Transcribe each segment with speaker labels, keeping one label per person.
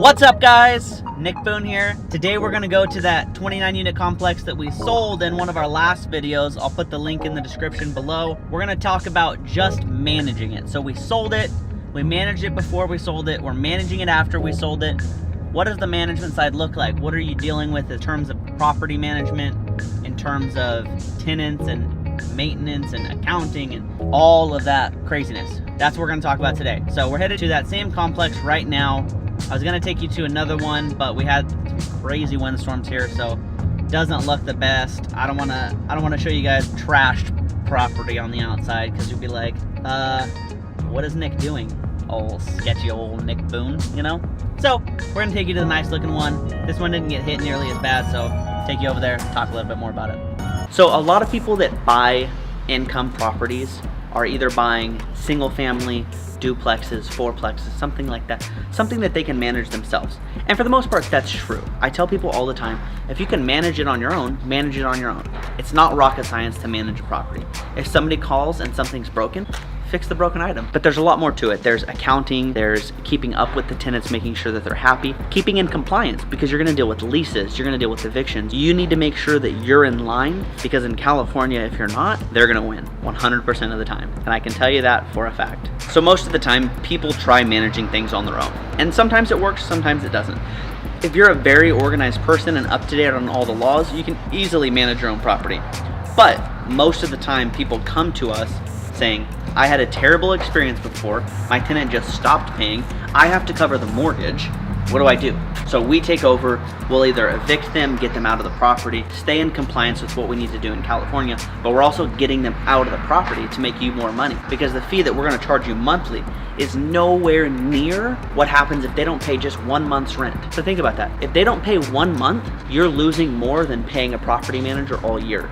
Speaker 1: What's up, guys? Nick Boone here. Today we're gonna go to that 29 unit complex that we sold in one of our last videos. I'll put the link in the description below. We're gonna talk about just managing it. So we sold it, we managed it before we sold it, we're managing it after we sold it. What does the management side look like? What are you dealing with in terms of property management, in terms of tenants and maintenance and accounting and all of that craziness? That's what we're gonna talk about today. So we're headed to that same complex right now. I was gonna take you to another one, but we had some crazy windstorms here, so it doesn't look the best. I don't wanna show you guys trashed property on the outside, because you'll be like, what is Nick doing? Old sketchy old Nick Boone, you know? So we're gonna take you to the nice looking one. This one didn't get hit nearly as bad, so take you over there, talk a little bit more about it. So a lot of people that buy income properties are either buying single family, duplexes, fourplexes, something like that, something that they can manage themselves. And for the most part, that's true. I tell people all the time, if you can manage it on your own, manage it on your own. It's not rocket science to manage a property. If somebody calls and something's broken, fix the broken item. But there's a lot more to it. There's accounting, there's keeping up with the tenants, making sure that they're happy, keeping in compliance, because you're gonna deal with leases, you're gonna deal with evictions. You need to make sure that you're in line, because in California, if you're not, they're gonna win 100% of the time. And I can tell you that for a fact. So most of the time, people try managing things on their own. And sometimes it works, sometimes it doesn't. If you're a very organized person and up to date on all the laws, you can easily manage your own property. But most of the time, people come to us saying, I had a terrible experience before, my tenant just stopped paying, I have to cover the mortgage, what do I do? So we take over, we'll either evict them, get them out of the property, stay in compliance with what we need to do in California, but we're also getting them out of the property to make you more money, because the fee that we're gonna charge you monthly is nowhere near what happens if they don't pay just 1 month's rent. So think about that. If they don't pay 1 month, you're losing more than paying a property manager all year.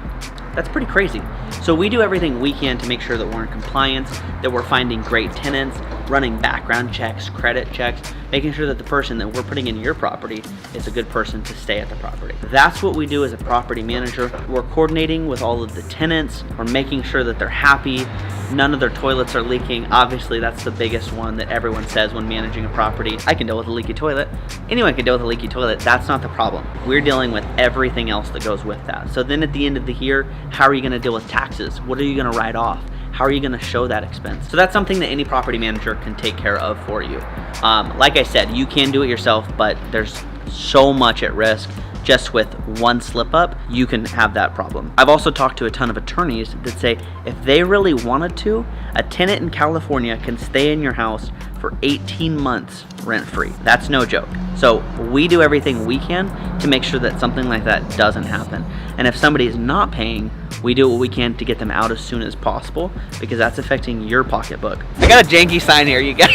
Speaker 1: That's pretty crazy. So we do everything we can to make sure that we're in compliance, that we're finding great tenants, running background checks, credit checks, making sure that the person that we're putting in your property is a good person to stay at the property. That's what we do as a property manager. We're coordinating with all of the tenants. We're making sure that they're happy. None of their toilets are leaking. Obviously, that's the biggest one that everyone says when managing a property. I can deal with a leaky toilet. Anyone can deal with a leaky toilet. That's not the problem. We're dealing with everything else that goes with that. So then at the end of the year, how are you gonna deal with taxes? What are you gonna write off? How are you gonna show that expense? So that's something that any property manager can take care of for you. Like I said, you can do it yourself, but there's so much at risk. Just with one slip up, you can have that problem. I've also talked to a ton of attorneys that say if they really wanted to, a tenant in California can stay in your house for 18 months rent-free. That's no joke. So we do everything we can to make sure that something like that doesn't happen. And if somebody is not paying, we do what we can to get them out as soon as possible, because that's affecting your pocketbook. I got a janky sign here, you guys.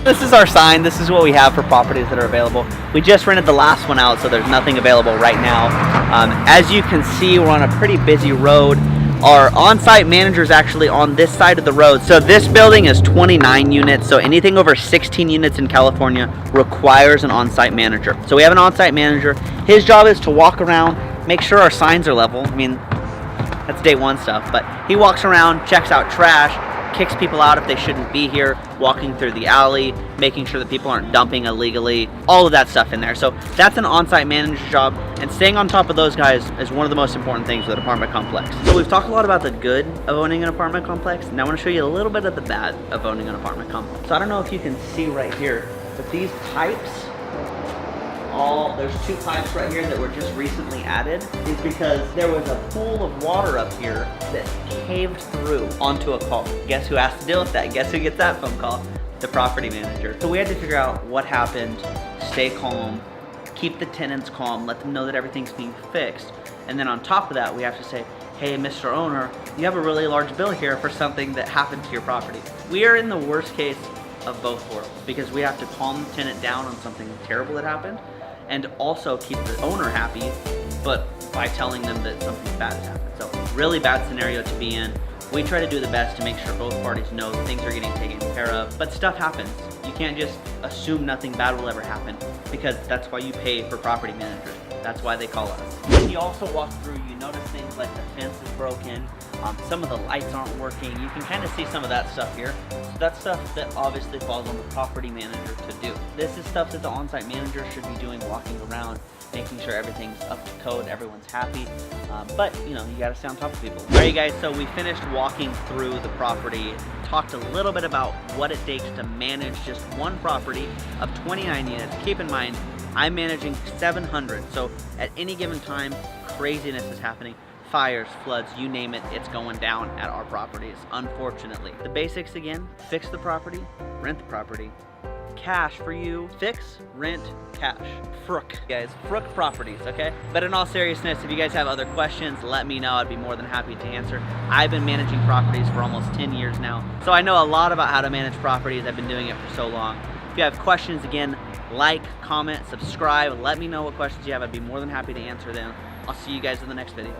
Speaker 1: This is our sign. This is what we have for properties that are available. We just rented the last one out, so there's nothing available right now. As you can see, we're on a pretty busy road. Our on-site manager is actually on this side of the road. So this building is 29 units, so anything over 16 units in California requires an on-site manager. So we have an on-site manager. His job is to walk around, make sure our signs are level. I mean, that's day one stuff, but he walks around, checks out trash, kicks people out if they shouldn't be here, walking through the alley, making sure that people aren't dumping illegally, all of that stuff in there. So that's an on-site manager's job, and staying on top of those guys is one of the most important things with an apartment complex. So we've talked a lot about the good of owning an apartment complex. Now I want to show you a little bit of the bad of owning an apartment complex. So I don't know if you can see right here, but these pipes, there's 2 pipes right here that were just recently added, is because there was a pool of water up here that caved through onto a call. Guess who has to deal with that? Guess who gets that phone call? The property manager. So we had to figure out what happened, stay calm, keep the tenants calm, let them know that everything's being fixed. And then on top of that, we have to say, hey, Mr. Owner, you have a really large bill here for something that happened to your property. We are in the worst case of both worlds, because we have to calm the tenant down on something terrible that happened, and also keep the owner happy, but by telling them that something bad has happened. So really bad scenario to be in. We try to do the best to make sure both parties know that things are getting taken care of, but stuff happens. You can't just assume nothing bad will ever happen, because that's why you pay for property managers. That's why they call us. When you also walk through, you notice things like the fence is broken, Some of the lights aren't working. You can kind of see some of that stuff here. So that's stuff that obviously falls on the property manager to do. This is stuff that the on-site manager should be doing, walking around, making sure everything's up to code, everyone's happy. But you know, you gotta stay on top of people. All right, you guys, so we finished walking through the property, talked a little bit about what it takes to manage just one property of 29 units. Keep in mind, I'm managing 700, so at any given time, craziness is happening. Fires, floods, you name it, it's going down at our properties, unfortunately. The basics again: fix the property, rent the property, cash for you, fix, rent, cash. Frook, guys, Frook Properties, okay? But in all seriousness, if you guys have other questions, let me know. I'd be more than happy to answer. I've been managing properties for almost 10 years now, so I know a lot about how to manage properties. I've been doing it for so long. If you have questions, again, like, comment, subscribe, let me know what questions you have. I'd be more than happy to answer them. I'll see you guys in the next video.